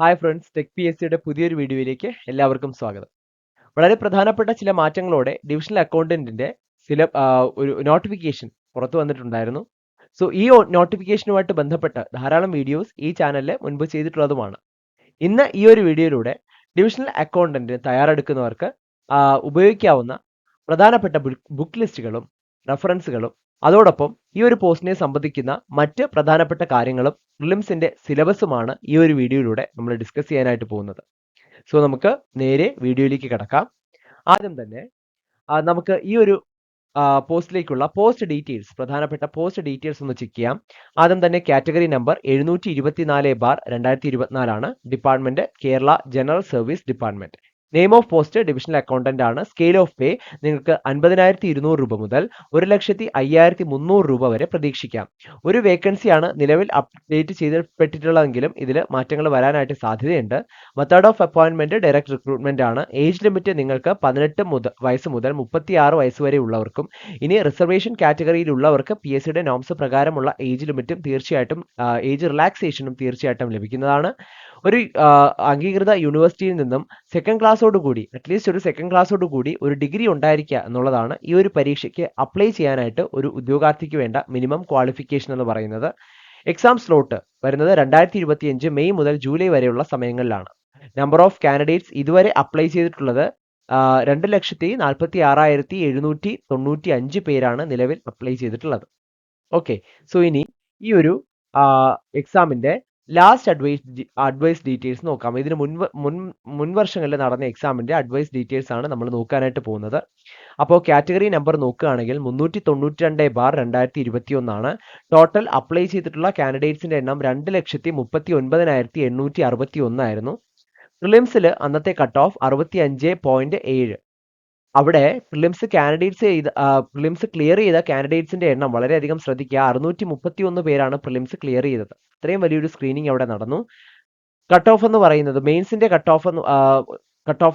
Hi friends, tech P S സിയുടെ പുതിയൊരു വീഡിയോയിലേക്ക് എല്ലാവർക്കും സ്വാഗതം. വളരെ പ്രധാനപ്പെട്ട ചില മാറ്റങ്ങളോടെ ഡിവിഷണൽ അക്കൗണ്ടന്റിന്റെ ഒരു നോട്ടിഫിക്കേഷൻ പുറത്തു വന്നിട്ടുണ്ടായിരുന്നു. സോ ഈ നോട്ടിഫിക്കേഷനുമായിട്ട് ബന്ധപ്പെട്ട് ധാരാളം വീഡിയോസ് ഈ ചാനലിൽ മുൻപ് ചെയ്തിട്ടുള്ളതുമാണ്. ഇന്ന് ഈ ഒരു വീഡിയോയിലൂടെ ഡിവിഷണൽ അക്കൗണ്ടന്റിന് തയ്യാറെടുക്കുന്നവർക്ക് ഉപയോഗിക്കാവുന്ന പ്രധാനപ്പെട്ട ബുക്ക് ലിസ്റ്റുകളും റഫറൻസുകളും അതോടൊപ്പം ഈ ഒരു പോസ്റ്റിനെ സംബന്ധിക്കുന്ന മറ്റ് പ്രധാനപ്പെട്ട കാര്യങ്ങളും പ്രിലിംസിന്റെ സിലബസുമാണ് ഈ ഒരു വീഡിയോയിലൂടെ നമ്മൾ ഡിസ്കസ് ചെയ്യാനായിട്ട് പോകുന്നത്. സോ നമുക്ക് നേരെ വീഡിയോയിലേക്ക് കിടക്കാം. ആദ്യം തന്നെ നമുക്ക് ഈ ഒരു പോസ്റ്റിലേക്കുള്ള പോസ്റ്റ് ഡീറ്റെയിൽസ്, പ്രധാനപ്പെട്ട പോസ്റ്റ് ഡീറ്റെയിൽസ് ഒന്ന് ചെക്ക് ചെയ്യാം. ആദ്യം തന്നെ കാറ്റഗറി നമ്പർ 724/2024 ആണ്. Department Kerala general service department. Name of post divisional accountant ആണ്. സ്കെയിൽ ഓഫ് പേ നിങ്ങൾക്ക് 50,200 രൂപ മുതൽ 1,05,300 രൂപ വരെ പ്രതീക്ഷിക്കാം. ഒരു വേക്കൻസി ആണ് നിലവിൽ അപ്ഡേറ്റ് ചെയ്യപ്പെട്ടിട്ടുള്ളതെങ്കിലും ഇതിൽ മാറ്റങ്ങൾ വരാനായിട്ട് സാധ്യതയുണ്ട്. Method of appointment direct recruitment ആണ്. ഏജ് ലിമിറ്റ് നിങ്ങൾക്ക് 18 വയസ്സ് മുതൽ 36 വയസ്സ് വരെ ഉള്ളവർക്കും, ഇനി റിസർവേഷൻ കാറ്റഗറിയിലുള്ളവർക്ക് പി എസ് സിയുടെ നോംസ് പ്രകാരമുള്ള ഏജ് ലിമിറ്റും തീർച്ചയായിട്ടും ഏജ് റിലാക്സേഷനും തീർച്ചയായിട്ടും ലഭിക്കുന്നതാണ്. ഒരു അംഗീകൃത യൂണിവേഴ്സിറ്റിയിൽ നിന്നും സെക്കൻഡ് ക്ലാസ്സോട് കൂടി, അറ്റ്ലീസ്റ്റ് ഒരു സെക്കൻഡ് ക്ലാസ്സോട് കൂടി ഒരു ഡിഗ്രി ഉണ്ടായിരിക്കുക എന്നുള്ളതാണ് ഈ ഒരു പരീക്ഷയ്ക്ക് അപ്ലൈ ചെയ്യാനായിട്ട് ഒരു ഉദ്യോഗാർത്ഥിക്ക് വേണ്ട മിനിമം ക്വാളിഫിക്കേഷൻ എന്ന് പറയുന്നത്. എക്സാം സ്ലോട്ട് വരുന്നത് 2025 മെയ് മുതൽ ജൂലൈ വരെയുള്ള സമയങ്ങളിലാണ്. നമ്പർ ഓഫ് കാൻഡിഡേറ്റ്സ് ഇതുവരെ അപ്ലൈ ചെയ്തിട്ടുള്ളത് 2,46,795 പേരാണ് നിലവിൽ അപ്ലൈ ചെയ്തിട്ടുള്ളത്. ഓക്കെ, സോ ഇനി ഈ ഒരു എക്സാമിന്റെ ലാസ്റ്റ് അഡ്വൈസ് ഡീറ്റെയിൽസ് നോക്കാം. ഇതിന് മുൻവർഷങ്ങളിൽ നടന്ന എക്സാമിന്റെ അഡ്വൈസ് ഡീറ്റെയിൽസ് ആണ് നമ്മൾ നോക്കാനായിട്ട് പോകുന്നത്. അപ്പോൾ കാറ്റഗറി നമ്പർ നോക്കുകയാണെങ്കിൽ 392/2021 ആണ്. ടോട്ടൽ അപ്ലൈ ചെയ്തിട്ടുള്ള കാൻഡിഡേറ്റ്സിന്റെ എണ്ണം 2,39,861 ആയിരുന്നു. പ്രിലിംസിൽ അന്നത്തെ കട്ട് ഓഫ് 65.7. അവിടെ പ്രിലിംസ് ക്ലിയർ ചെയ്ത കാൻഡിഡേറ്റ്സിന്റെ എണ്ണം വളരെയധികം ശ്രദ്ധിക്കുക. 631 പേരാണ് പ്രിലിംസ് ക്ലിയർ ചെയ്തത്. ഇത്രയും വലിയൊരു സ്ക്രീനിങ് അവിടെ നടന്നു. കട്ട് ഓഫ് എന്ന് പറയുന്നത്, മെയിൻസിന്റെ കട്ട് ഓഫ്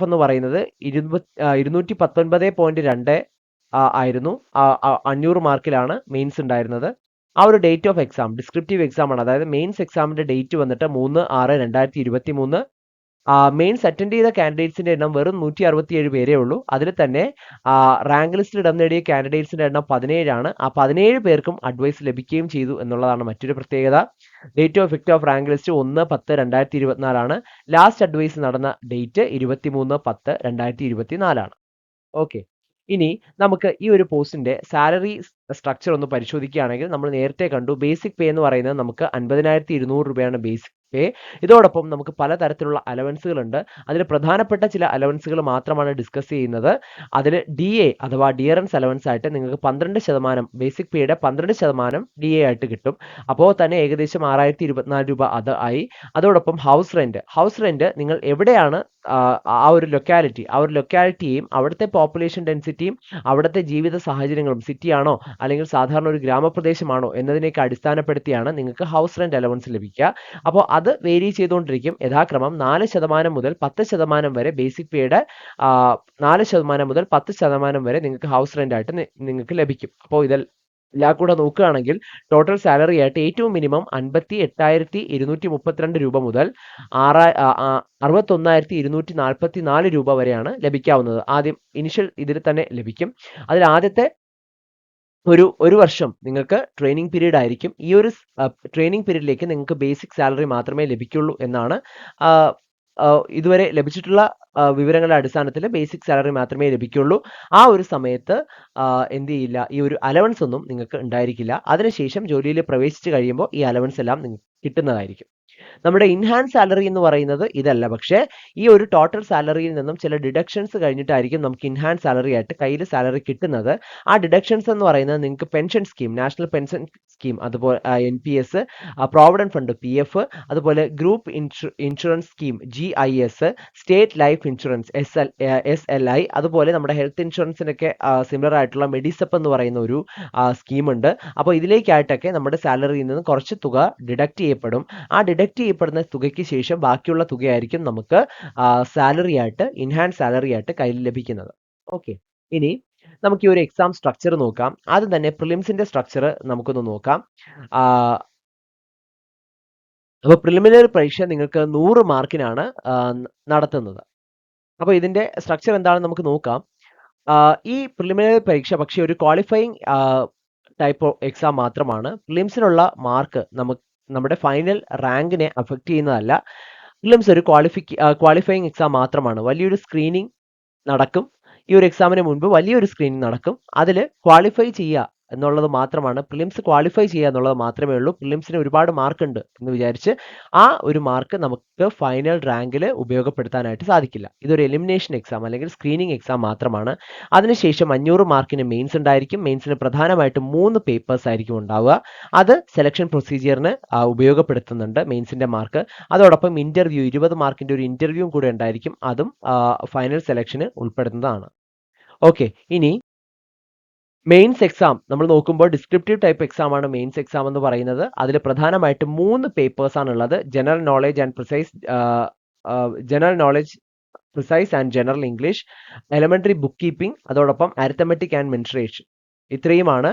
എന്ന് പറയുന്നത് 219.2 ആയിരുന്നു. 500 മാർക്കിലാണ് മെയിൻസ് ഉണ്ടായിരുന്നത്. ആ ഒരു date of exam descriptive exam ആണ്. അതായത് മെയിൻസ് എക്സാമിന്റെ ഡേറ്റ് വന്നിട്ട് 3/6/2023. മെയിൻസ് അറ്റൻഡ് ചെയ്ത കാൻഡിഡേറ്റ്സിന്റെ എണ്ണം വെറും 167 പേരേ ഉള്ളൂ. അതിൽ തന്നെ റാങ്ക് ലിസ്റ്റിൽ ഇടം നേടിയ കാൻഡിഡേറ്റ്സിന്റെ എണ്ണം 17 ആണ്. ആ 17 പേർക്കും അഡ്വൈസ് ലഭിക്കുകയും ചെയ്തു എന്നുള്ളതാണ് മറ്റൊരു പ്രത്യേകത. Date of effect of rank list 1/10/2024 ആണ്. ലാസ്റ്റ് അഡ്വൈസ് നടന്ന ഡേറ്റ് 23/10/2024 ആണ്. ഓക്കെ, ഇനി നമുക്ക് ഈ ഒരു പോസ്റ്റിന്റെ സാലറി സ്ട്രക്ചർ ഒന്ന് പരിശോധിക്കുകയാണെങ്കിൽ നമ്മൾ നേരത്തെ കണ്ടു ബേസിക് പേ എന്ന് പറയുന്നത് നമുക്ക് 50,200 രൂപയാണ് ബേസിക് പേ. ഇതോടൊപ്പം നമുക്ക് പലതരത്തിലുള്ള അലവൻസുകൾ ഉണ്ട്. അതിൽ പ്രധാനപ്പെട്ട ചില അലവൻസുകൾ മാത്രമാണ് ഡിസ്കസ് ചെയ്യുന്നത്. അതിൽ ഡി എ അഥവാ ഡിയറൻസ് അലവൻസ് ആയിട്ട് നിങ്ങൾക്ക് 12%, ബേസിക് പേയുടെ 12% ഡി എ ആയിട്ട് കിട്ടും. അപ്പോൾ തന്നെ ഏകദേശം 6,024 രൂപ അത് ആയി. അതോടൊപ്പം ഹൗസ് റെന്റ് നിങ്ങൾ എവിടെയാണ് ആ ഒരു ലൊക്കാലിറ്റിയും അവിടുത്തെ പോപ്പുലേഷൻ ഡെൻസിറ്റിയും അവിടുത്തെ ജീവിത സാഹചര്യങ്ങളും, സിറ്റി ആണോ അല്ലെങ്കിൽ സാധാരണ ഒരു ഗ്രാമപ്രദേശമാണോ എന്നതിനെയൊക്കെ അടിസ്ഥാനപ്പെടുത്തിയാണ് നിങ്ങൾക്ക് ഹൗസ് റെന്റ് അലവൻസ് ലഭിക്കുക. അപ്പോൾ അത് വേരി ചെയ്തുകൊണ്ടിരിക്കും. യഥാക്രമം 4% മുതൽ 10% വരെ ബേസിക് പേയുടെ 4% മുതൽ 10% വരെ നിങ്ങൾക്ക് ഹൗസ് റെന്റ് ആയിട്ട് നിങ്ങൾക്ക് ലഭിക്കും. അപ്പോൾ എല്ലാം കൂടെ നോക്കുകയാണെങ്കിൽ ടോട്ടൽ സാലറി ആയിട്ട് ഏറ്റവും മിനിമം 58,232 രൂപ മുതൽ 61,244 രൂപ വരെയാണ് ലഭിക്കാവുന്നത്. ആദ്യം ഇനിഷ്യൽ ഇതിൽ തന്നെ ലഭിക്കും. അതിൽ ആദ്യത്തെ ഒരു വർഷം നിങ്ങൾക്ക് ട്രെയിനിങ് പീരീഡ് ആയിരിക്കും. ഈ ഒരു ട്രെയിനിങ് പീരീഡിലേക്ക് നിങ്ങൾക്ക് ബേസിക് സാലറി മാത്രമേ ലഭിക്കുള്ളൂ എന്നാണ് ഇതുവരെ ലഭിച്ചിട്ടുള്ള വിവരങ്ങളുടെ അടിസ്ഥാനത്തിൽ ബേസിക് സാലറി മാത്രമേ ലഭിക്കുള്ളൂ. ആ ഒരു സമയത്ത് എന്ത് ചെയ്യില്ല, ഈ ഒരു അലവൻസ് ഒന്നും നിങ്ങൾക്ക് ഉണ്ടായിരിക്കില്ല. അതിനുശേഷം ജോലിയിൽ പ്രവേശിച്ചു കഴിയുമ്പോൾ ഈ അലവൻസ് എല്ലാം നിങ്ങൾക്ക് കിട്ടുന്നതായിരിക്കും. നമ്മുടെ ഇൻഹാൻസ് സാലറി എന്ന് പറയുന്നത് ഇതല്ല. പക്ഷേ ഈ ഒരു ടോട്ടൽ സാലറിയിൽ നിന്നും ചില ഡിഡക്ഷൻസ് കഴിഞ്ഞിട്ടായിരിക്കും നമുക്ക് ഇൻഹാൻസ് സാലറി ആയിട്ട് കയ്യിൽ സാലറി കിട്ടുന്നത്. ആ ഡിഡക്ഷൻസ് എന്ന് പറയുന്നത് നിങ്ങൾക്ക് pension scheme, national pension scheme, അതുപോലെ NPS, പ്രോവിഡന്റ് ഫണ്ട് PF, അതുപോലെ group insurance scheme GIS, state life insurance SLI, അതുപോലെ നമ്മുടെ ഹെൽത്ത് ഇൻഷുറൻസിനൊക്കെ സിമിലർ ആയിട്ടുള്ള മെഡിസെപ്പ് എന്ന് പറയുന്ന ഒരു സ്കീമുണ്ട്. അപ്പോൾ ഇതിലേക്കായിട്ടൊക്കെ നമ്മുടെ സാലറിയിൽ നിന്ന് കുറച്ച് തുക ഡിഡക്ട് ചെയ്യപ്പെടും. ആ ഡിഡക്ട് ചെയ്യപ്പെടുന്ന തുകയ്ക്ക് ശേഷം ബാക്കിയുള്ള തുകയായിരിക്കും നമുക്ക് സാലറി ആയിട്ട്, ഇൻഹാൻസ് സാലറി ആയിട്ട് കയ്യിൽ ലഭിക്കുന്നത്. ഓക്കെ, ഇനി നമുക്ക് ഈ ഒരു എക്സാം സ്ട്രക്ചർ നോക്കാം. ആദ്യം തന്നെ പ്രിലിംസിന്റെ സ്ട്രക്ചർ നമുക്കൊന്ന് നോക്കാം. അപ്പോൾ പ്രിലിമിനറി പരീക്ഷ നിങ്ങൾക്ക് 100 മാർക്കിനാണ് നടത്തുന്നത്. അപ്പോൾ ഇതിന്റെ സ്ട്രക്ചർ എന്താണെന്ന് നമുക്ക് നോക്കാം. ഈ പ്രിലിമിനറി പരീക്ഷ പക്ഷേ ഒരു ക്വാളിഫയിങ് ടൈപ്പ് ഓഫ് എക്സാം മാത്രമാണ്. പ്രിലിംസിനുള്ള മാർക്ക് നമ്മുടെ ഫൈനൽ റാങ്കിനെ അഫക്റ്റ് ചെയ്യുന്നതല്ല. പ്രിലിംസ് ഒരു ക്വാളിഫയിങ് എക്സാം മാത്രമാണ്. വലിയൊരു സ്ക്രീനിങ് നടക്കും. ഈ ഒരു എക്സാമിന് മുൻപ് വലിയൊരു സ്ക്രീനിങ് നടക്കും. അതിൽ ക്വാളിഫൈ ചെയ്യുക എന്നുള്ളത് മാത്രമാണ്. പ്രിലിംസ് ക്വാളിഫൈ ചെയ്യുക എന്നുള്ളത് മാത്രമേ ഉള്ളൂ. പ്രിലിംസിന് ഒരുപാട് മാർക്ക് ഉണ്ട് എന്ന് വിചാരിച്ച് ആ ഒരു മാർക്ക് നമുക്ക് ഫൈനൽ റാങ്കിൽ ഉപയോഗപ്പെടുത്താനായിട്ട് സാധിക്കില്ല. ഇതൊരു എലിമിനേഷൻ എക്സാം അല്ലെങ്കിൽ സ്ക്രീനിങ് എക്സാം മാത്രമാണ്. അതിനുശേഷം 500 മാർക്കിന് മെയിൻസ് ഉണ്ടായിരിക്കും. മെയിൻസിന് പ്രധാനമായിട്ടും 3 പേപ്പേഴ്സ് ആയിരിക്കും ഉണ്ടാവുക. അത് സെലക്ഷൻ പ്രൊസീജിയറിന് ഉപയോഗപ്പെടുത്തുന്നുണ്ട് മെയിൻസിന്റെ മാർക്ക്. അതോടൊപ്പം ഇന്റർവ്യൂ 20 മാർക്കിന്റെ ഒരു ഇന്റർവ്യൂവും കൂടെ ഉണ്ടായിരിക്കും. അതും ഫൈനൽ സെലക്ഷന് ഉൾപ്പെടുന്നതാണ്. ഓക്കെ, ഇനി മെയിൻസ് എക്സാം നമ്മൾ നോക്കുമ്പോൾ ഡിസ്ക്രിപ്റ്റീവ് ടൈപ്പ് എക്സാം ആണ് മെയിൻസ് എക്സാം എന്ന് പറയുന്നത്. അതിൽ പ്രധാനമായിട്ടും 3 പേപ്പേഴ്സ് ആണ് ഉള്ളത്. General knowledge and precise and general English, elementary book keeping, അതോടൊപ്പം അരിത്തമെറ്റിക് ആൻഡ് മെൻസുറേഷൻ. ഇത്രയുമാണ്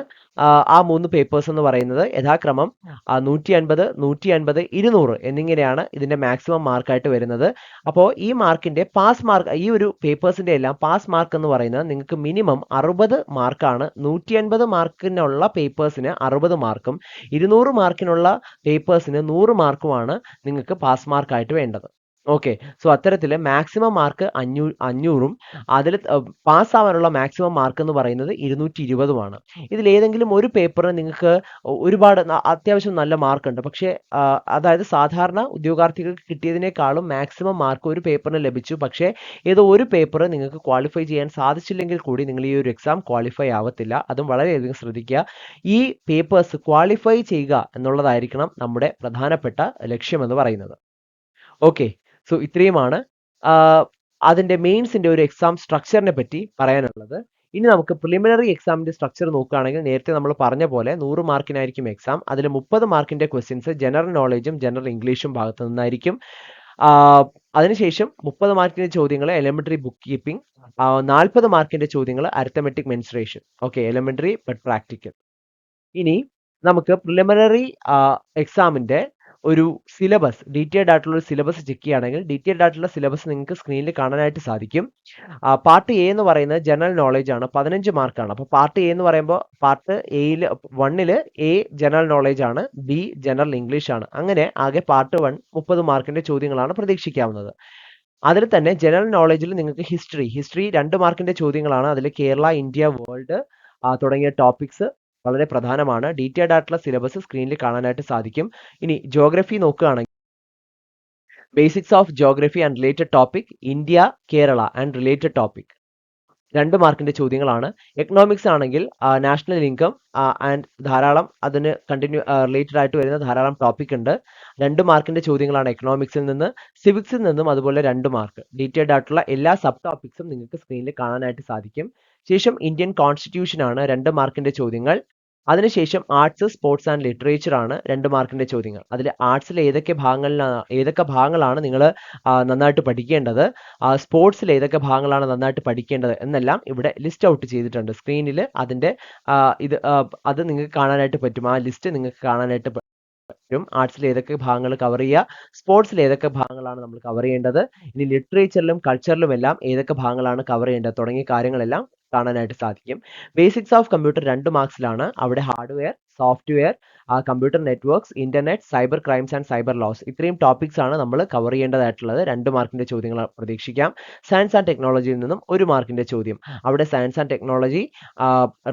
ആ 3 പേപ്പേഴ്സ് എന്ന് പറയുന്നത്. യഥാക്രമം 150, 150, 200 എന്നിങ്ങനെയാണ് ഇതിന്റെ മാക്സിമം മാർക്കായിട്ട് വരുന്നത്. അപ്പോൾ ഈ മാർക്കിന്റെ പാസ് മാർക്ക്, ഈ ഒരു പേപ്പേഴ്സിന്റെ എല്ലാം പാസ് മാർക്ക് എന്ന് പറയുന്നത് നിങ്ങൾക്ക് മിനിമം 60 മാർക്കാണ്. 150 മാർക്കിനുള്ള പേപ്പേഴ്സിന് 60 മാർക്കും 200 മാർക്കിനുള്ള പേപ്പേഴ്സിന് 100 മാർക്കുമാണ് നിങ്ങൾക്ക് പാസ് മാർക്കായിട്ട് വേണ്ടത്. ഓക്കെ, സോ അത്തരത്തിൽ മാക്സിമം മാർക്ക് 500ഉം അതിൽ പാസ്സാവാനുള്ള മാക്സിമം മാർക്ക് എന്ന് പറയുന്നത് 220ഉമാണ്. ഇതിൽ ഏതെങ്കിലും ഒരു പേപ്പറിന് നിങ്ങൾക്ക് ഒരുപാട് അത്യാവശ്യം നല്ല മാർക്ക് ഉണ്ട്, പക്ഷേ അതായത് സാധാരണ ഉദ്യോഗാർത്ഥികൾക്ക് കിട്ടിയതിനേക്കാളും മാക്സിമം മാർക്ക് ഒരു പേപ്പറിന് ലഭിച്ചു, പക്ഷേ ഏതോ ഒരു പേപ്പർ നിങ്ങൾക്ക് ക്വാളിഫൈ ചെയ്യാൻ സാധിച്ചില്ലെങ്കിൽ കൂടി നിങ്ങൾ ഈ ഒരു എക്സാം ക്വാളിഫൈ ആവത്തില്ല. അതും വളരെയധികം ശ്രദ്ധിക്കുക. ഈ പേപ്പേഴ്സ് ക്വാളിഫൈ ചെയ്യുക എന്നുള്ളതായിരിക്കണം നമ്മുടെ പ്രധാനപ്പെട്ട ലക്ഷ്യം എന്ന് പറയുന്നത്. ഓക്കെ, സോ ഇത്രയുമാണ് അതിന്റെ മെയിൻസിന്റെ ഒരു എക്സാം സ്ട്രക്ചറിനെ പറ്റി പറയാനുള്ളത്. ഇനി നമുക്ക് പ്രിലിമിനറി എക്സാമിന്റെ സ്ട്രക്ചർ നോക്കുകയാണെങ്കിൽ നേരത്തെ നമ്മൾ പറഞ്ഞ പോലെ 100 മാർക്കിനായിരിക്കും എക്സാം. അതിൽ 30 മാർക്കിന്റെ ക്വസ്റ്റ്യൻസ് ജനറൽ നോളേജും ജനറൽ ഇംഗ്ലീഷും ഭാഗത്തു നിന്നായിരിക്കും. അതിനുശേഷം 30 മാർക്കിന്റെ ചോദ്യങ്ങൾ എലിമെന്ററി ബുക്ക് കീപ്പിംഗ്, 40 മാർക്കിന്റെ ചോദ്യങ്ങൾ arithmetic mensuration. Okay, elementary but practical. ഇനി നമുക്ക് പ്രിലിമിനറി എക്സാമിന്റെ ഒരു സിലബസ്, ഡീറ്റെയിൽഡ് ആയിട്ടുള്ള ഒരു സിലബസ് ചെക്ക് ചെയ്യുകയാണെങ്കിൽ ഡീറ്റെയിൽഡ് ആയിട്ടുള്ള സിലബസ് നിങ്ങൾക്ക് സ്ക്രീനിൽ കാണാനായിട്ട് സാധിക്കും. പാർട്ട് എ എന്ന് പറയുന്നത് ജനറൽ നോളേജ് ആണ്, 15 മാർക്കാണ്. അപ്പോൾ പാർട്ട് എ എന്ന് പറയുമ്പോൾ പാർട്ട് എയിൽ 1ല് എ ജനറൽ നോളേജ് ആണ്, ബി ജനറൽ ഇംഗ്ലീഷ് ആണ്. അങ്ങനെ ആകെ പാർട്ട് 1 30 മാർക്കിന്റെ ചോദ്യങ്ങളാണ് പ്രതീക്ഷിക്കാവുന്നത്. അതിൽ തന്നെ ജനറൽ നോളേജിൽ നിങ്ങൾക്ക് ഹിസ്റ്ററി 2 മാർക്കിന്റെ ചോദ്യങ്ങളാണ്. അതിൽ കേരള, ഇന്ത്യ, വേൾഡ് തുടങ്ങിയ ടോപ്പിക്സ് വളരെ പ്രധാനമാണ്. ഡീറ്റെയിൽഡ് ആയിട്ടുള്ള സിലബസ് സ്ക്രീനിൽ കാണാനായിട്ട് സാധിക്കും. ഇനി ജോഗ്രഫി നോക്കുകയാണെങ്കിൽ basics of geography and related topic, India, Kerala and related topic 2 മാർക്കിന്റെ ചോദ്യങ്ങളാണ്. എക്കണോമിക്സ് ആണെങ്കിൽ നാഷണൽ ഇൻകം ആൻഡ് ധാരാളം അതിന് റിലേറ്റഡ് ആയിട്ട് വരുന്ന ധാരാളം ടോപ്പിക് ഉണ്ട്. 2 മാർക്കിന്റെ ചോദ്യങ്ങളാണ് എക്കണോമിക്സിൽ നിന്ന്. സിവിക്സിൽ നിന്നും അതുപോലെ 2 മാർക്ക്. ഡീറ്റെയിൽഡ് ആയിട്ടുള്ള എല്ലാ സബ് ടോപ്പിക്സും നിങ്ങൾക്ക് സ്ക്രീനിൽ കാണാനായിട്ട് സാധിക്കും. ശേഷം ഇന്ത്യൻ കോൺസ്റ്റിറ്റ്യൂഷൻ ആണ് 2 മാർക്കിന്റെ ചോദ്യങ്ങൾ. അതിനുശേഷം ആർട്സ്, സ്പോർട്സ് ആൻഡ് ലിറ്ററേച്ചർ ആണ് 2 മാർക്കിന്റെ ചോദ്യങ്ങൾ. അതിൽ ആർട്സിൽ ഏതൊക്കെ ഭാഗങ്ങളാണ് നിങ്ങൾ നന്നായിട്ട് പഠിക്കേണ്ടത്, സ്പോർട്സിൽ ഏതൊക്കെ ഭാഗങ്ങളാണ് നന്നായിട്ട് പഠിക്കേണ്ടത് എന്നെല്ലാം ഇവിടെ ലിസ്റ്റ് ഔട്ട് ചെയ്തിട്ടുണ്ട് സ്ക്രീനിൽ. അതിന്റെ അത് നിങ്ങൾക്ക് കാണാനായിട്ട് പറ്റും. ആ ലിസ്റ്റ് നിങ്ങൾക്ക് കാണാനായിട്ട് പറ്റും. ആർട്സിൽ ഏതൊക്കെ ഭാഗങ്ങൾ കവർ ചെയ്യുക, സ്പോർട്സിൽ ഏതൊക്കെ ഭാഗങ്ങളാണ് നമ്മൾ കവർ ചെയ്യേണ്ടത്, ഇനി ലിറ്ററേച്ചറിലും കൾച്ചറിലും എല്ലാം ഏതൊക്കെ ഭാഗങ്ങളാണ് കവർ ചെയ്യേണ്ടത് തുടങ്ങിയ കാര്യങ്ങളെല്ലാം കാണാനായിട്ട് സാധിക്കും. Basics of computer 2 മാർക്സിലാണ്. അവിടെ hardware, software, computer networks, internet, cyber crimes and cyber laws ഇത്രയും ടോപ്പിക്സ് ആണ് നമ്മൾ കവർ ചെയ്യേണ്ടതായിട്ടുള്ളത്. 2 മാർക്കിന്റെ ചോദ്യങ്ങൾ പ്രതീക്ഷിക്കാം. സയൻസ് ആൻഡ് ടെക്നോളജിയിൽ നിന്നും 1 മാർക്കിന്റെ ചോദ്യം. അവിടെ science and technology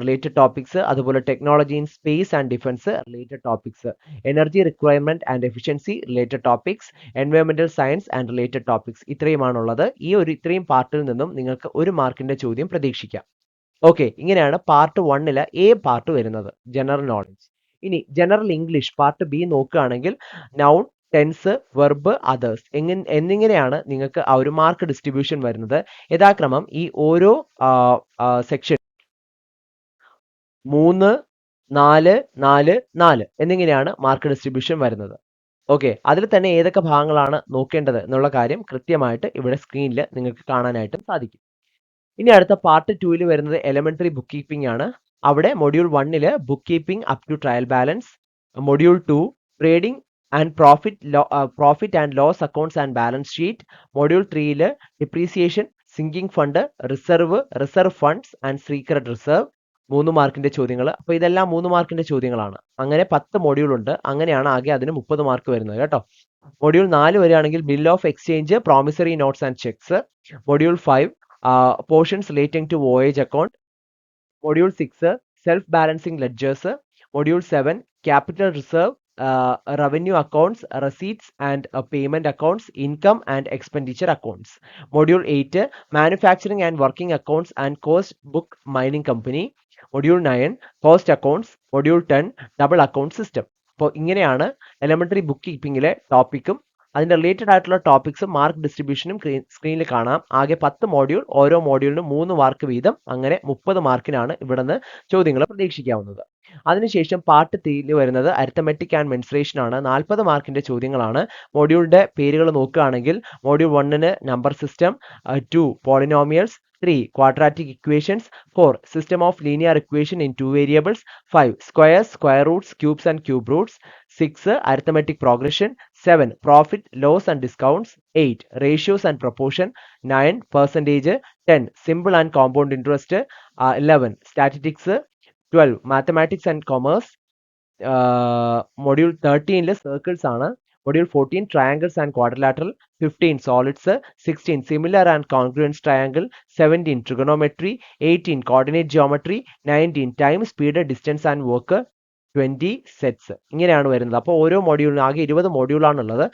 related topics, അതുപോലെ technology in space and defence related topics, energy requirement and efficiency related topics, എൻവയോൺമെന്റൽ സയൻസ് ആൻഡ് റിലേറ്റഡ് ടോപ്പിക്സ് ഇത്രയുമാണുള്ളത്. ഇത്രയും പാർട്ടിൽ നിന്നും നിങ്ങൾക്ക് 1 മാർക്കിന്റെ ചോദ്യം പ്രതീക്ഷിക്കാം. ഓക്കെ, ഇങ്ങനെയാണ് പാർട്ട് 1ലെ എ പാർട്ട് വരുന്നത്, ജനറൽ നോളജ്. ഇനി ജനറൽ ഇംഗ്ലീഷ് പാർട്ട് ബി നോക്കുകയാണെങ്കിൽ നൗൺ, ടെൻസ്, വെർബ്, അതേഴ്സ് എന്നിങ്ങനെയാണ് നിങ്ങൾക്ക് ആ ഒരു മാർക്ക് ഡിസ്ട്രിബ്യൂഷൻ വരുന്നത്. യഥാക്രമം ഈ ഓരോ സെക്ഷൻ 3, 4, 4, 4 എന്നിങ്ങനെയാണ് മാർക്ക് ഡിസ്ട്രിബ്യൂഷൻ വരുന്നത്. ഓക്കെ, അതിൽ തന്നെ ഏതൊക്കെ ഭാഗങ്ങളാണ് നോക്കേണ്ടത് എന്നുള്ള കാര്യം കൃത്യമായിട്ട് ഇവിടെ സ്ക്രീനിൽ നിങ്ങൾക്ക് കാണാനായിട്ട് സാധിക്കും. ഇനി അടുത്ത പാർട്ട് 2ൽ വരുന്നത് എലമെന്ററി ബുക്ക് കീപ്പിംഗ് ആണ്. അവിടെ മൊഡ്യൂൾ 1ൽ book keeping up to trial balance, module 2 trading and profit and loss accounts and balance sheet. Module 3 depreciation, sinking fund, reserve funds and secret reserve. 3 മാർക്കിന്റെ ചോദ്യങ്ങൾ. അപ്പോൾ ഇതെല്ലാം 3 മാർക്കിന്റെ ചോദ്യങ്ങളാണ്. അങ്ങനെ 10 മൊഡ്യൂൾ ഉണ്ട്. അങ്ങനെയാണ് ആകെ അതിന് 30 മാർക്ക് വരുന്നത് കേട്ടോ. മൊഡ്യൂൾ 4 വരികയാണെങ്കിൽ bill of exchange, promissory notes and cheques. Module 5 portions relating to voyage account. Module 6 self balancing ledgers. Module 7 capital reserve, revenue accounts, receipts and payment accounts, income and expenditure accounts. Module 8 manufacturing and working accounts and cost book mining company. Module 9 cost accounts. Module 10 double account system. അപ്പോൾ ഇങ്ങനെയാണ് elementary book കീപ്പിംഗിലെ ടോപ്പിക്കും അതിന്റെ related ആയിട്ടുള്ള ടോപ്പിക്സും mark ഡിസ്ട്രിബ്യൂഷനും സ്ക്രീനിൽ കാണാം. ആകെ 10 module, ഓരോ മോഡ്യൂളിനും 3 mark വീതം, അങ്ങനെ 30 മാർക്കിനാണ് ഇവിടുന്ന് ചോദ്യങ്ങൾ പ്രതീക്ഷിക്കാവുന്നത്. അതിനുശേഷം പാർട്ട് 3 വരുന്നത് അരിത്തമെറ്റിക് ആൻഡ് മെൻസുറേഷൻ ആണ്. 40 മാർക്കിന്റെ ചോദ്യങ്ങളാണ്. മോഡ്യൂളിന്റെ പേരുകൾ നോക്കുകയാണെങ്കിൽ module 1 number system, 2 polynomials, 3 quadratic equations, 4 system of linear equation in 2 variables, 5 squares, square roots, cubes and cube roots, 6 arithmetic progression, 7 profit, loss and discounts, 8 ratios and proportion, 9 percentage, 10 simple and compound interest, 11 statistics, 12 mathematics and commerce. Module 13 circles ആണ്. Module 14 triangles and quadrilateral, 15 solids, 16 similar and congruent triangle, 17 trigonometry, 18 coordinate geometry, 19 time, speed, distance and work, 20 sets. ഇങ്ങനെയാണ് വരുന്നത്. അപ്പോൾ ഓരോ മോഡ്യൂളിനും ആകെ 20 മോഡ്യൂളാണുള്ളത്.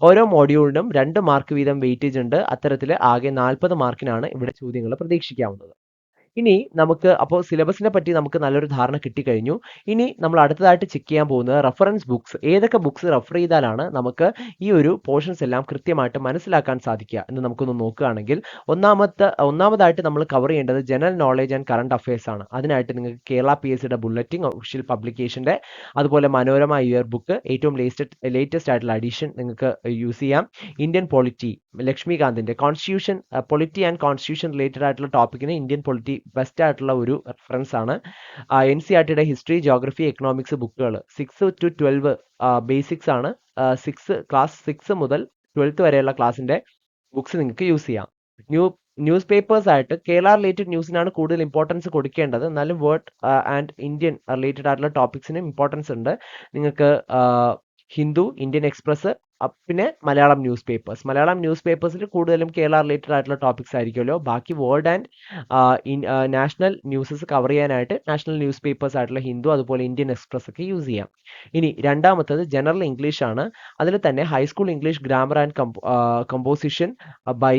ഓരോ മോഡ്യൂളിനും 2 mark വീതം weightage ഉണ്ട്. അത്തരത്തിൽ ആകെ 40 മാർക്കിനാണ് ഇവിടെ ചോദ്യങ്ങൾ പ്രതീക്ഷിക്കാവുന്നത്. ഇനി നമുക്ക് അപ്പോൾ സിലബസിനെ പറ്റി നമുക്ക് നല്ലൊരു ധാരണ കിട്ടിക്കഴിഞ്ഞു. ഇനി നമ്മൾ അടുത്തതായിട്ട് ചെക്ക് ചെയ്യാൻ പോകുന്നത് റഫറൻസ് ബുക്സ്. ഏതൊക്കെ ബുക്സ് റെഫർ ചെയ്താലാണ് നമുക്ക് ഈ ഒരു പോർഷൻസ് എല്ലാം കൃത്യമായിട്ട് മനസ്സിലാക്കാൻ സാധിക്കുക എന്ന് നമുക്കൊന്ന് നോക്കുകയാണെങ്കിൽ, ഒന്നാമതായിട്ട് നമ്മൾ കവർ ചെയ്യേണ്ടത് general knowledge and current affairs ആണ്. അതിനായിട്ട് നിങ്ങൾക്ക് കേരള PSCയുടെ ബുള്ളറ്റിൻ ഒഫീഷ്യൽ പബ്ലിക്കേഷന്റെ, അതുപോലെ മനോരമ ഇയർ ബുക്ക് ഏറ്റവും ലേറ്റസ്റ്റ് ആയിട്ടുള്ള അഡീഷൻ നിങ്ങൾക്ക് യൂസ് ചെയ്യാം. ഇന്ത്യൻ പൊളിറ്റി, ലക്ഷ്മികാന്തിന്റെ കോൺസ്റ്റിറ്റ്യൂഷൻ, പൊളിറ്റി ആൻഡ് കോൺസ്റ്റിറ്റ്യൂഷൻ റിലേറ്റഡ് ആയിട്ടുള്ള ടോപ്പിക്കിന് ഇന്ത്യൻ പൊളിറ്റി ബെസ്റ്റ് ആയിട്ടുള്ള ഒരു റെഫറൻസ് ആണ്. NCERTയുടെ ഹിസ്റ്ററി, ജോഗ്രഫി, എക്കണോമിക്സ് ബുക്കുകൾ 6 to 12 ബേസിക്സ് ആണ്. ക്ലാസ് 6 മുതൽ 12th വരെയുള്ള ക്ലാസിന്റെ ബുക്സ് നിങ്ങൾക്ക് യൂസ് ചെയ്യാം. ന്യൂസ് പേപ്പേഴ്സ് ആയിട്ട് കേരള റിലേറ്റഡ് ന്യൂസിനാണ് കൂടുതൽ ഇമ്പോർട്ടൻസ് കൊടുക്കേണ്ടത്. എന്നാലും വേൾഡ് ആൻഡ് ഇന്ത്യൻ റിലേറ്റഡ് ആയിട്ടുള്ള ടോപ്പിക്സിന് ഇമ്പോർട്ടൻസ് ഉണ്ട്. നിങ്ങൾക്ക് ഹിന്ദു, ഇന്ത്യൻ എക്സ്പ്രസ്, പിന്നെ മലയാളം ന്യൂസ് പേപ്പേഴ്സിൽ കൂടുതലും കേരള റിലേറ്റഡ് ആയിട്ടുള്ള ടോപ്പിക്സ് ആയിരിക്കുമല്ലോ. ബാക്കി world and national newses cover ചെയ്യാനായിട്ട് നാഷണൽ ന്യൂസ് പേപ്പേഴ്സ് ആയിട്ടുള്ള ഹിന്ദു, അതുപോലെ ഇന്ത്യൻ എക്സ്പ്രസ് ഒക്കെ യൂസ് ചെയ്യാം. ഇനി രണ്ടാമത്തത് ജനറൽ ഇംഗ്ലീഷ് ആണ്. അതിൽ തന്നെ high school English grammar and composition by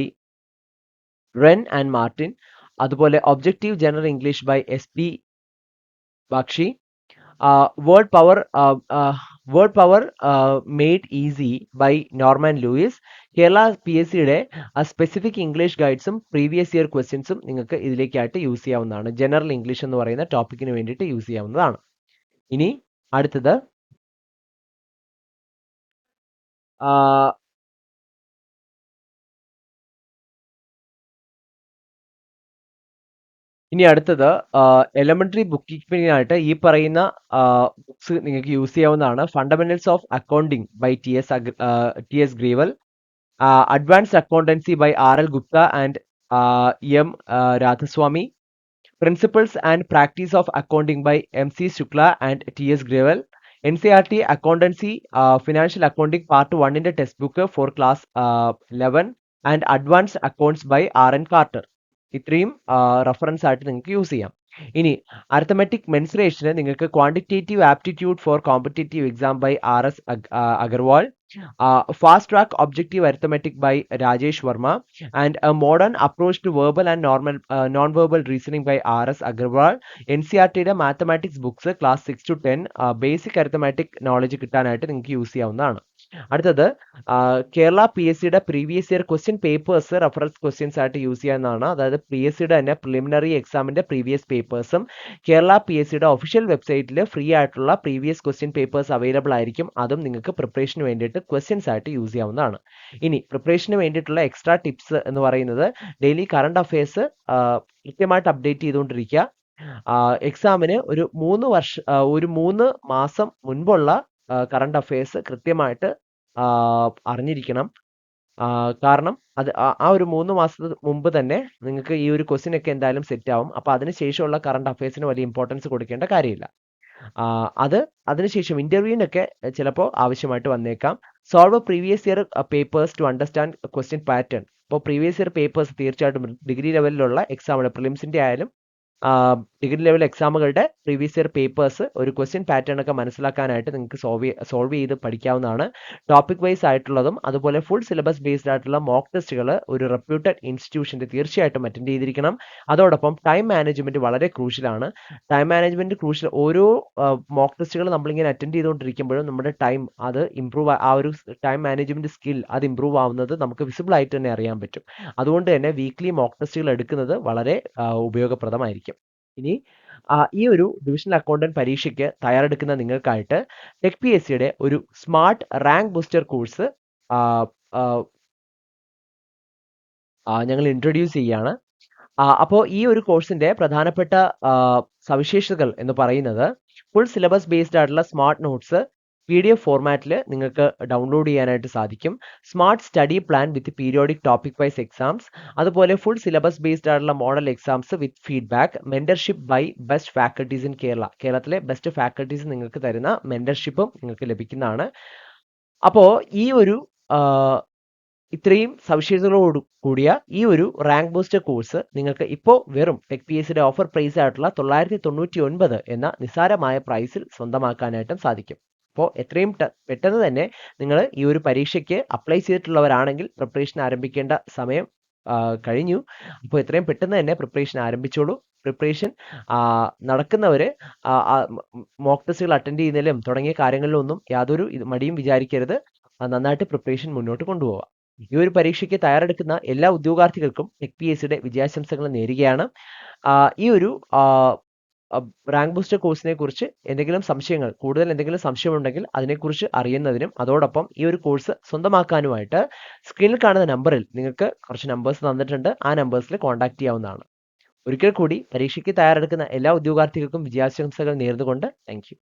Wren and Martin, അതുപോലെ objective general English by SP Bakshi, word power made easy by Norman Lewis. Kerala PSCയുടെ സ്പെസിഫിക് ഇംഗ്ലീഷ് ഗൈഡ്സും പ്രീവിയസ് ഇയർ ക്വസ്റ്റ്യൻസും നിങ്ങൾക്ക് ഇതിലേക്കായിട്ട് യൂസ് ചെയ്യാവുന്നതാണ്. ജനറൽ ഇംഗ്ലീഷ് എന്ന് പറയുന്ന ടോപ്പിക്കിന് വേണ്ടിയിട്ട് യൂസ് ചെയ്യാവുന്നതാണ്. ഇനി അടുത്തത് എലമെന്ററി ബുക്ക് കീപ്പിംഗിനായിട്ട് ഈ പറയുന്ന ബുക്സ് നിങ്ങൾക്ക് യൂസ് ചെയ്യാവുന്നതാണ്. Fundamentals of accounting by TS Grewal, advanced accountancy by RL Gupta and M Radhaswamy, principles and practice of accounting by MC Shukla and TS Grewal, NCERT accountancy financial accounting part 1ന്റെ text book for class 11 and advanced accounts by RN Carter. ഇത്രയും reference ആയിട്ട് നിങ്ങൾക്ക് use ചെയ്യാം. ഇനി arithmetic മെൻസുറേഷന് നിങ്ങൾക്ക് quantitative aptitude for competitive exam by RS Agarwal, fast track objective arithmetic by Rajesh Varma and a modern approach to verbal and non verbal reasoning by RS Agarwal. NCERTയുടെ mathematics books class 6 to 10 basic arithmetic knowledge കിട്ടാനായിട്ട് നിങ്ങൾക്ക് use ചെയ്യാവുന്നതാണ്. അടുത്തത് കേരള PSCയുടെ previous year question papers reference questions ആയിട്ട് use ചെയ്യാവുന്നതാണ്. അതായത് PSCയുടെ തന്നെ പ്രിലിമിനറി എക്സാമിന്റെ പ്രീവിയസ് പേപ്പേഴ്സും കേരള PSCയുടെ ഒഫീഷ്യൽ വെബ്സൈറ്റിൽ ഫ്രീ ആയിട്ടുള്ള പ്രീവിയസ് ക്വസ്റ്റ്യൻ പേപ്പേഴ്സ് അവൈലബിൾ ആയിരിക്കും. അതും നിങ്ങൾക്ക് പ്രിപ്പറേഷന് വേണ്ടിയിട്ട് ക്വസ്റ്റ്യൻസ് ആയിട്ട് യൂസ് ചെയ്യാവുന്നതാണ്. ഇനി പ്രിപ്പറേഷന് വേണ്ടിയിട്ടുള്ള എക്സ്ട്രാ ടിപ്സ് എന്ന് പറയുന്നത് ഡെയിലി കറണ്ട് അഫയേഴ്സ് കൃത്യമായിട്ട് അപ്ഡേറ്റ് ചെയ്തുകൊണ്ടിരിക്കുക. എക്സാമിന് ഒരു 3 മാസം മുൻപുള്ള കറണ്ട് അഫയേഴ്സ് കൃത്യമായിട്ട് അറിഞ്ഞിരിക്കണം. കാരണം അത് ആ ഒരു 3 മാസത്തിന് മുമ്പ് തന്നെ നിങ്ങൾക്ക് ഈ ഒരു ക്വസ്റ്റ്യൻ ഒക്കെ എന്തായാലും സെറ്റ് ആവും. അപ്പൊ അതിനുശേഷമുള്ള കറണ്ട് അഫയേഴ്സിന് വലിയ ഇമ്പോർട്ടൻസ് കൊടുക്കേണ്ട കാര്യമില്ല. അത് അതിനുശേഷം ഇന്റർവ്യൂവിനൊക്കെ ചിലപ്പോൾ ആവശ്യമായിട്ട് വന്നേക്കാം. Solve previous year papers to understand question pattern. ഇപ്പോൾ പ്രീവിയസ് ഇയർ പേപ്പേഴ്സ് തീർച്ചയായിട്ടും ഡിഗ്രി ലെവലിലുള്ള എക്സാമുകൾ പ്രിലിംസിന്റെ ആയാലും ഡിഗ്രി ലെവൽ എക്സാമുകളുടെ പ്രീവിയസ് ഇയർ പേപ്പേഴ്സ് ഒരു ക്വസ്റ്റ്യൻ പാറ്റേൺ ഒക്കെ മനസ്സിലാക്കാനായിട്ട് നിങ്ങൾക്ക് സോൾവ് ചെയ്ത് പഠിക്കാവുന്നതാണ്. ടോപ്പിക് വൈസ് ആയിട്ടുള്ളതും അതുപോലെ ഫുൾ സിലബസ് ബേസ്ഡ് ആയിട്ടുള്ള മോക്ക് ടെസ്റ്റുകൾ ഒരു റെപ്യൂട്ടഡ് ഇൻസ്റ്റിറ്റ്യൂഷന്റെ തീർച്ചയായിട്ടും അറ്റൻഡ് ചെയ്തിരിക്കണം. അതോടൊപ്പം ടൈം മാനേജ്മെന്റ് വളരെ ക്രൂഷ്യലാണ്. Time management crucial. ഓരോ മോക്ക് ടെസ്റ്റുകൾ നമ്മളിങ്ങനെ അറ്റൻഡ് ചെയ്തുകൊണ്ടിരിക്കുമ്പോഴും നമ്മുടെ ടൈം അത് ഇംപ്രൂവ് ആ ഒരു ടൈം മാനേജ്മെന്റ് സ്കിൽ അത് ഇംപ്രൂവ് ആവുന്നത് നമുക്ക് വിസിബിൾ ആയിട്ട് തന്നെ അറിയാൻ പറ്റും. അതുകൊണ്ട് തന്നെ വീക്ക്ലി മോക്ക് ടെസ്റ്റുകൾ എടുക്കുന്നത് വളരെ ഉപയോഗപ്രദമായിരിക്കും. ഇനി ഈ ഒരു ഡിവിഷണൽ അക്കൗണ്ടന്റ് പരീക്ഷയ്ക്ക് തയ്യാറെടുക്കുന്ന നിങ്ങൾക്കായിട്ട് ടെക് പി എസ് സിയുടെ ഒരു സ്മാർട്ട് റാങ്ക് ബൂസ്റ്റർ കോഴ്സ് ഞങ്ങൾ ഇൻട്രൊഡ്യൂസ് ചെയ്യാണ്. അപ്പോൾ ഈ ഒരു കോഴ്സിന്റെ പ്രധാനപ്പെട്ട സവിശേഷതകൾ എന്ന് പറയുന്നത് ഫുൾ സിലബസ് ബേസ്ഡ് ആയിട്ടുള്ള സ്മാർട്ട് നോട്ട്സ് PDF ഫോർമാറ്റിൽ നിങ്ങൾക്ക് ഡൗൺലോഡ് ചെയ്യാനായിട്ട് സാധിക്കും. Smart study plan with periodic topic wise exams, അതുപോലെ ഫുൾ സിലബസ് ബേസ്ഡ് ആയിട്ടുള്ള model exams with feedback, mentorship by best faculties in Kerala. കേരളത്തിലെ ബെസ്റ്റ് ഫാക്കൽറ്റീസ് നിങ്ങൾക്ക് തരുന്ന മെന്റർഷിപ്പും നിങ്ങൾക്ക് ലഭിക്കുന്നതാണ്. അപ്പോൾ ഈ ഒരു ഇത്രയും സവിശേഷതകളോട് കൂടിയ ഈ ഒരു റാങ്ക് ബൂസ്റ്റർ കോഴ്സ് നിങ്ങൾക്ക് ഇപ്പോൾ വെറും ടെക് പി എസ് സിയുടെ ഓഫർ പ്രൈസ് ആയിട്ടുള്ള 999 എന്ന നിസ്സാരമായ പ്രൈസിൽ സ്വന്തമാക്കാനായിട്ടും സാധിക്കും. അപ്പോൾ എത്രയും പെട്ടെന്ന് തന്നെ നിങ്ങൾ ഈ ഒരു പരീക്ഷയ്ക്ക് അപ്ലൈ ചെയ്തിട്ടുള്ളവരാണെങ്കിൽ പ്രിപ്പറേഷൻ ആരംഭിക്കേണ്ട സമയം കഴിഞ്ഞു. അപ്പോൾ എത്രയും പെട്ടെന്ന് തന്നെ പ്രിപ്പറേഷൻ ആരംഭിച്ചോളൂ. പ്രിപ്പറേഷൻ നടക്കുന്നവര് മോക്ക് ടെസ്റ്റുകൾ അറ്റൻഡ് ചെയ്യുന്നതിലും തുടങ്ങിയ കാര്യങ്ങളിലൊന്നും യാതൊരു മടിയും വിചാരിക്കരുത്. നന്നായിട്ട് പ്രിപ്പറേഷൻ മുന്നോട്ട് കൊണ്ടുപോവുക. ഈ ഒരു പരീക്ഷയ്ക്ക് തയ്യാറെടുക്കുന്ന എല്ലാ ഉദ്യോഗാർത്ഥികൾക്കും ടെക് പി എസ് സിയുടെ വിജയാശംസകൾ നേരുകയാണ്. ഈ ഒരു റാങ്ക് ബൂസ്റ്റർ കോഴ്സിനെ കുറിച്ച് കൂടുതൽ എന്തെങ്കിലും സംശയമുണ്ടെങ്കിൽ അതിനെക്കുറിച്ച് അറിയുന്നതിനും അതോടൊപ്പം ഈ ഒരു കോഴ്സ് സ്വന്തമാക്കാനുമായിട്ട് സ്ക്രീനിൽ കാണുന്ന നമ്പറിൽ നിങ്ങൾക്ക് കുറച്ച് നമ്പേഴ്സ് തന്നിട്ടുണ്ട്. ആ നമ്പേഴ്സിൽ കോൺടാക്ട് ചെയ്യാവുന്നതാണ്. ഒരിക്കൽ കൂടി പരീക്ഷയ്ക്ക് തയ്യാറെടുക്കുന്ന എല്ലാ ഉദ്യോഗാർത്ഥികൾക്കും വിജയാശംസകൾ നേർന്നുകൊണ്ട് താങ്ക് യു.